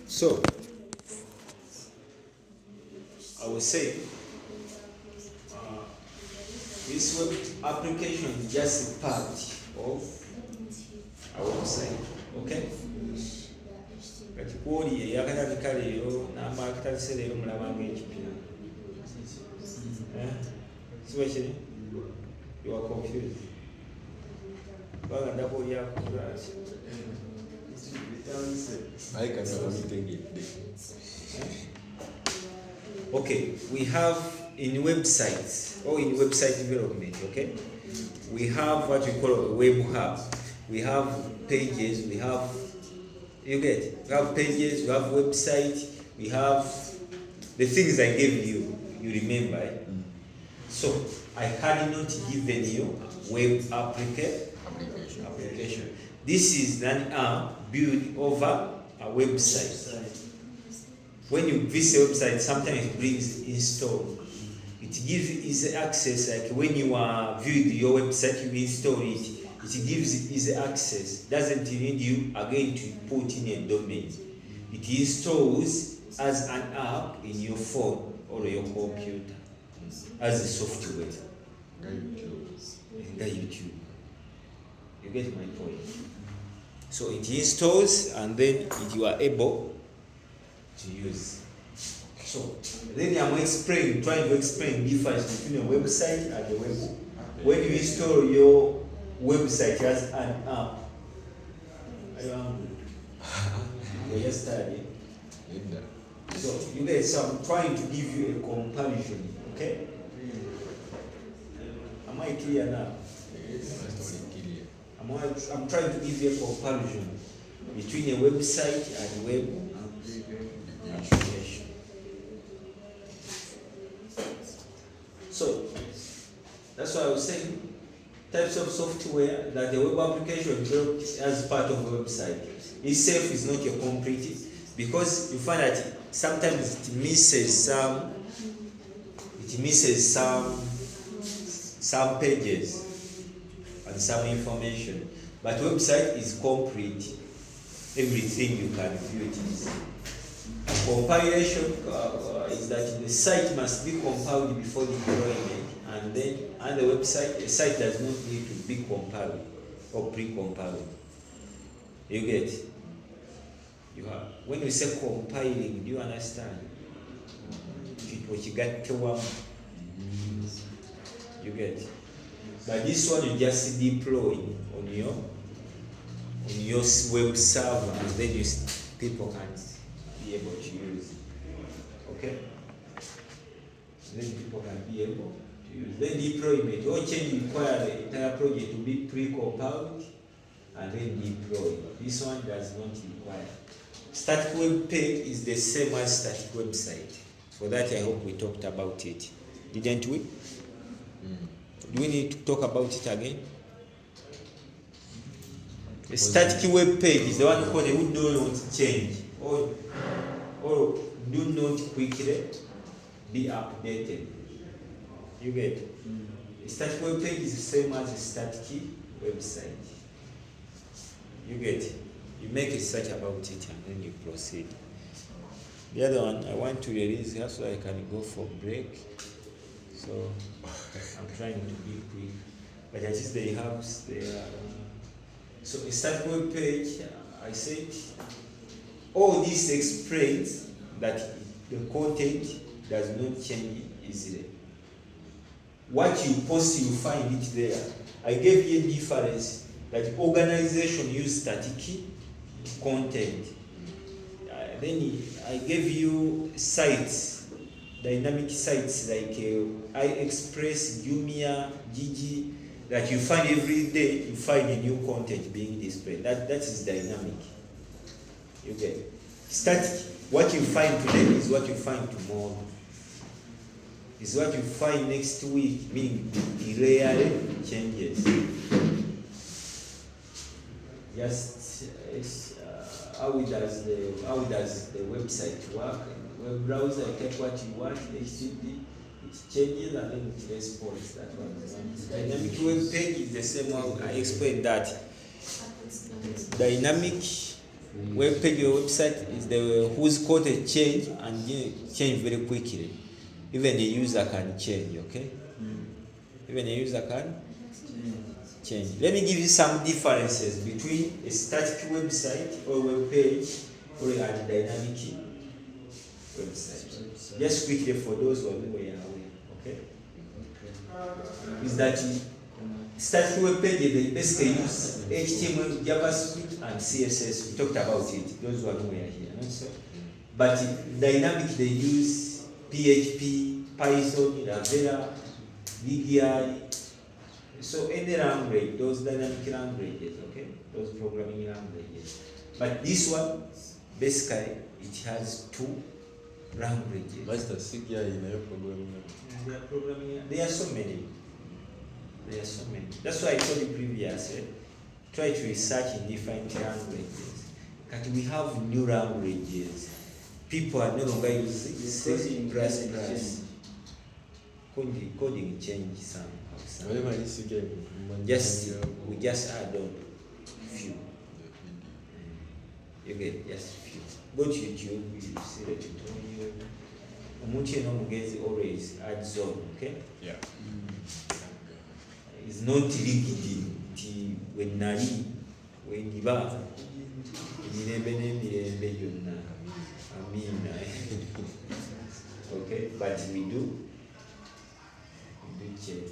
So, I will say, this web application is just a part of our website, okay? Kati kwoli eyakatalika leero n'amala akatalise leero mulabanga ekipya. Siba kiri? You are confused. Kubanga ndaba oli akulaasi. Okay, we have in websites or in website development, okay? We have what we call a web hub. We have pages, we have, you get, we have pages, we have website, we have the things I gave you, you remember, eh? So, I had not given you web application. This is an app built over a website. When you visit a website, sometimes it brings install. It gives easy access, like when you are viewing your website, you install it. It gives easy access. Doesn't need you again to put in a domain. It installs as an app in your phone or your computer as a software. YouTube. You get my point. So it installs and then you are able to use. So then I'm trying to explain the difference between a website and a web. When you install your website as an app, are you hungry? You're just tired. So you guys, so I'm trying to give you a comparison, okay? Am I clear now? I'm trying to give you a comparison between a website and web application. So that's why I was saying types of software that the web application developed as part of a website itself is not yet complete, because you find that sometimes it misses some pages and some information, but website is complete. Everything you can view it is. Compilation is that the site must be compiled before deployment, and then on the website, the site does not need to be compiled or pre-compiled. You get? You have. When you say compiling, do you understand? What you got to you get? But this one you just deploy on your web server, and then people can be able to use it. Okay? Then people can be able to use it. Then deployment. All change require the entire project to be pre-compiled and then deployed. This one does not require. Static web page is the same as static website. For that, I hope we talked about it. Didn't we? Do we need to talk about it again? A static web page is the one who do not change or do not quickly be updated. You get? A static web page is the same as a static website. You get? You make a search about it and then you proceed. The other one, I want to release here so I can go for break. So I'm trying to be quick, but at least they have their. So a static web page, I said, all this explains that the content does not change easily. What you post, you find it there. I gave you a difference that organization use static content. Then I gave you sites, dynamic sites like iExpress, Jumia, Gigi, that you find every day, you find a new content being displayed. That is dynamic. You get it? Static, what you find today is what you find tomorrow. Is what you find next week, meaning it rarely changes. Just how does the website work? Web browser, you take what you want, HTTP, it changes and then it responds. That one. Dynamic web page is the same one. I explained that. Dynamic web page or website is the whose content change and change very quickly. Even the user can change, okay? Even the user can change. Let me give you some differences between a static website or web page or a dynamic website. Just quickly for those who are aware, okay? Is that static web pages, they basically use HTML, JavaScript, and CSS. We talked about it, those who are aware here. Not so. But dynamic, they use PHP, Python, Ravera, VBI. So any language, those dynamic languages, okay? Those programming languages. But this one, basically, it has two languages. Master CGI in your programming. They are programming. There are so many. There are so many. That's why I told you previously, try to research in different languages. But we have new languages. People are no longer using C++. Coding change somehow. We just add on few. You get just few. Go to YouTube, you see the tutorial. Always adds on, okay? Yeah. It's not rigid. When okay, but we do change.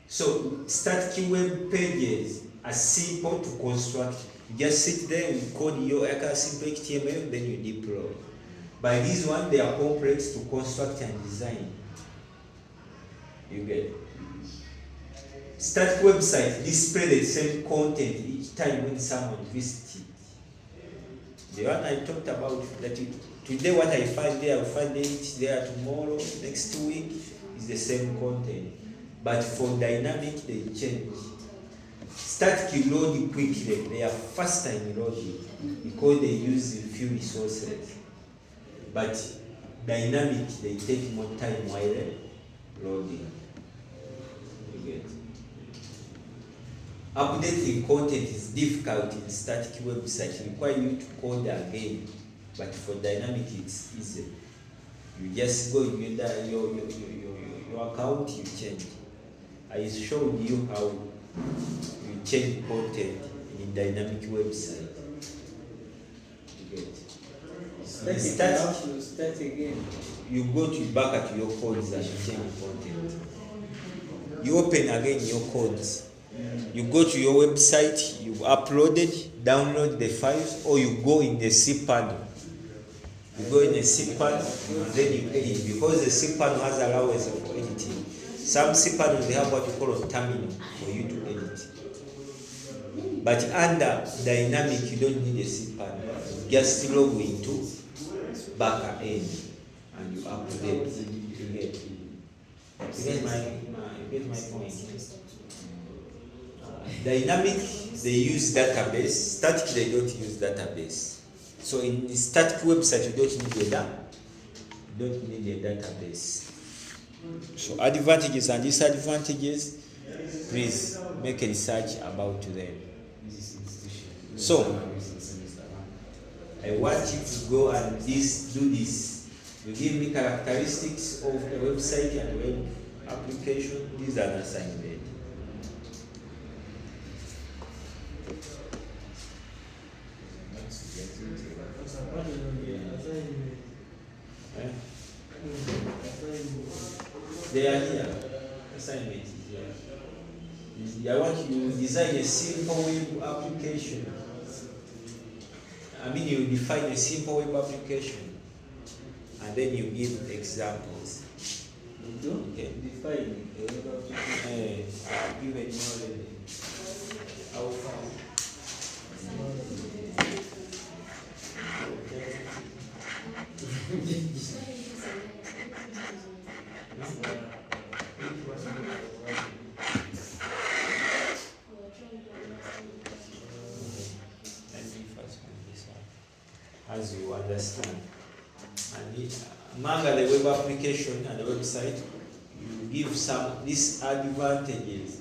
So static web pages are simple to construct. You just sit there, you code your simple HTML, then you deploy. By this one, they are complex to construct and design. You get it? Static website display the same content each time when someone visits it. The one I talked about, that today what I find there, I'll find it there tomorrow, next week, is the same content. But for dynamic, they change. Static load quickly, they are faster in loading because they use few resources. But dynamic, they take more time while loading. You get. Updating content is difficult in static website. It requires you to code again. But for dynamic, it's easy. You just go in your account, you change. I showed you how you change content in dynamic website. You get. Start again. You go back at your codes and you change content. You open again your codes. You go to your website, you upload it, download the files, or you go in the cPanel. You go in the cPanel and then you edit, because the cPanel has allowance for editing. Some cPanels, they have what you call a terminal for you to edit. But under dynamic, you don't need a cPanel. You just log into back end and you update. You get my point. Dynamic, they use database. Static, they don't use database. So in the static website, you don't need a database. So advantages and disadvantages, please make a research about them. So I want you to go and do this. You give me characteristics of a website and web application. These are the assignment. They are here. Assignment is here. I want you to design a simple web application. You define a simple web application and then you give examples. Okay. Define a web application. I'll give it more. How far? As you understand, and among the web application and the website, you give some disadvantages,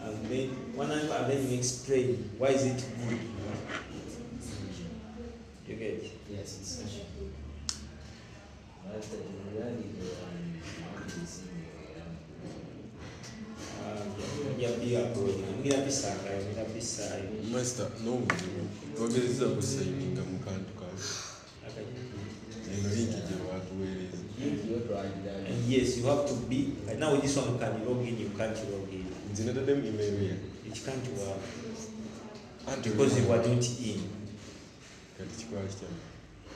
and then you explain why is it good. You get? Yes, it's not. But the reality is Master, no, twagezeza kusaininga mu kantu kawe. Eno linki gye baatuweereza. Yes, you have to be. Now with this one you can log in, you can't log in. Nze nataddemu email ye. It can't work Anti because you were not in. Kati kikola kitya?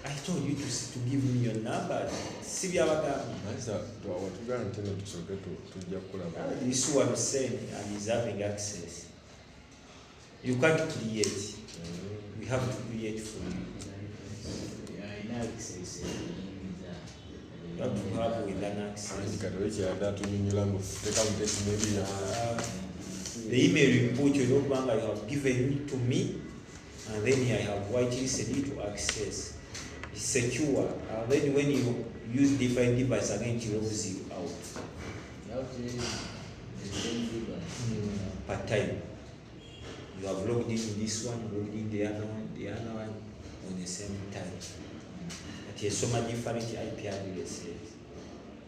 I told you to give me your number. See byabagamba. Master, watugana nti no tusooke tujja kukolaba. This one saying and is having access. You can't create. We have to create for you. You have to have with an access. Kati wekyadde atunyonnyola mbu teeka mu text maybe ya. The email you put, you know, you have given it to me, and then I have whitelisted it to access. It's secure. And then when you use different devices again, it logs you out. You have to use the same device. Per time. You have logged in this one, logged in the other one on the same time. But there's so many different IP addresses,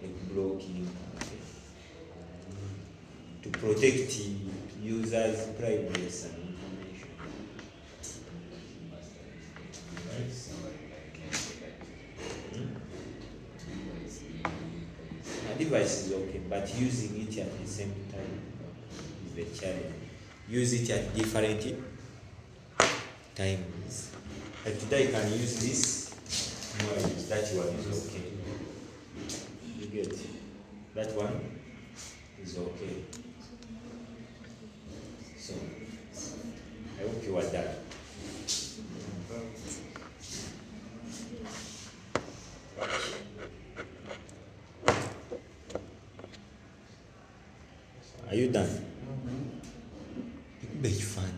like blocking, okay, to protect users' privacy and information. A device is okay, but using it at the same time is the challenge. Use it at different times. Like today, you can use this. No, that one is okay. You get it? That one is okay. So, I hope you are done. Are you done? Big fan.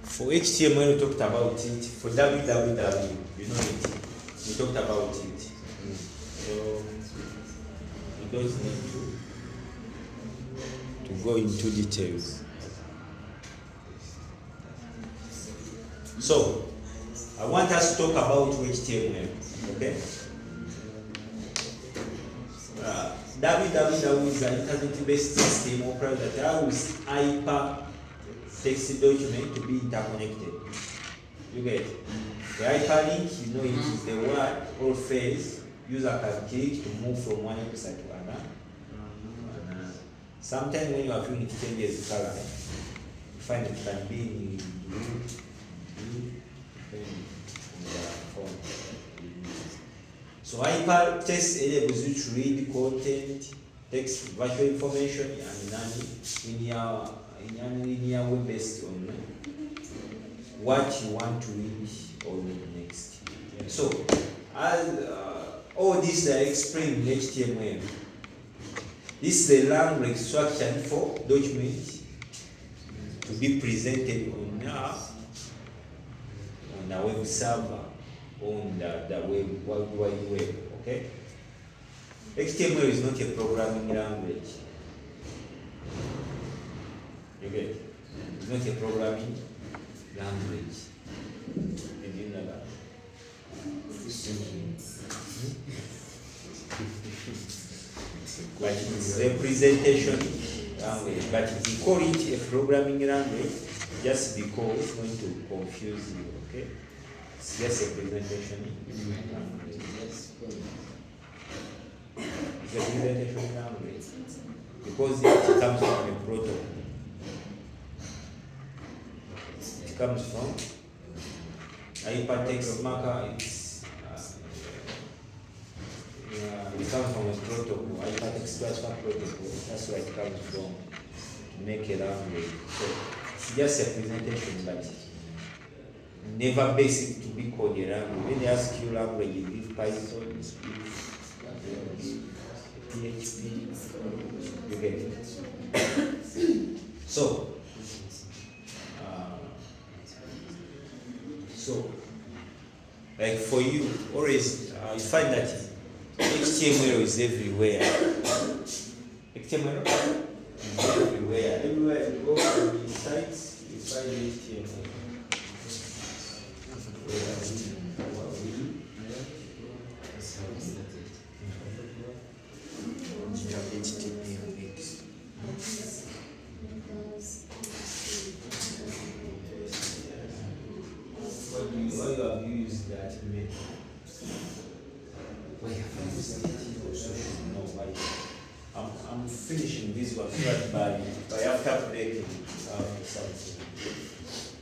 For HTML, we talked about it. For www, you know it. We talked about it. So you don't need to go into details. So I want us to talk about HTML. Okay. www is an internet-based system operator that allows hypertext document to be interconnected. You get it? The hyperlink, you know, it is the word or phrase user can click to move from one website to another. Sometimes when you are feeling it changes color, you find it can be in blue, so hypertext enables you to read content, text, virtual information, and linear web based on what you want to read or read next. So, as all these are explained in HTML. This is the language structure for documents to be presented on a web server, on the web, World Wide Web. Okay. HTML is not a programming language. You get it? It's not a programming language. Did you know that? But it's a presentation language. But if you call it a programming language, just because it's going to confuse you, okay? It's just a presentation language. It's a presentation language because it comes from a protocol. It comes from hypertext marker. It comes from a protocol, hypertext transfer protocol. That's where it comes from, to make a language. So It's just a presentation, but never basic to be called a language. When they ask you language, you give Python, you give PHP, you get it. So, like for you, always you find that HTML is everywhere. HTML is everywhere. Everywhere you go to the sites, you find HTML. What you have used that method? Why have you used it? Also should know why. I'm finishing this one by after breaking something.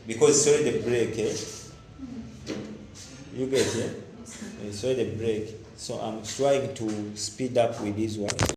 Because it's already break, eh? You get it? It's already break. So I'm trying to speed up with this one.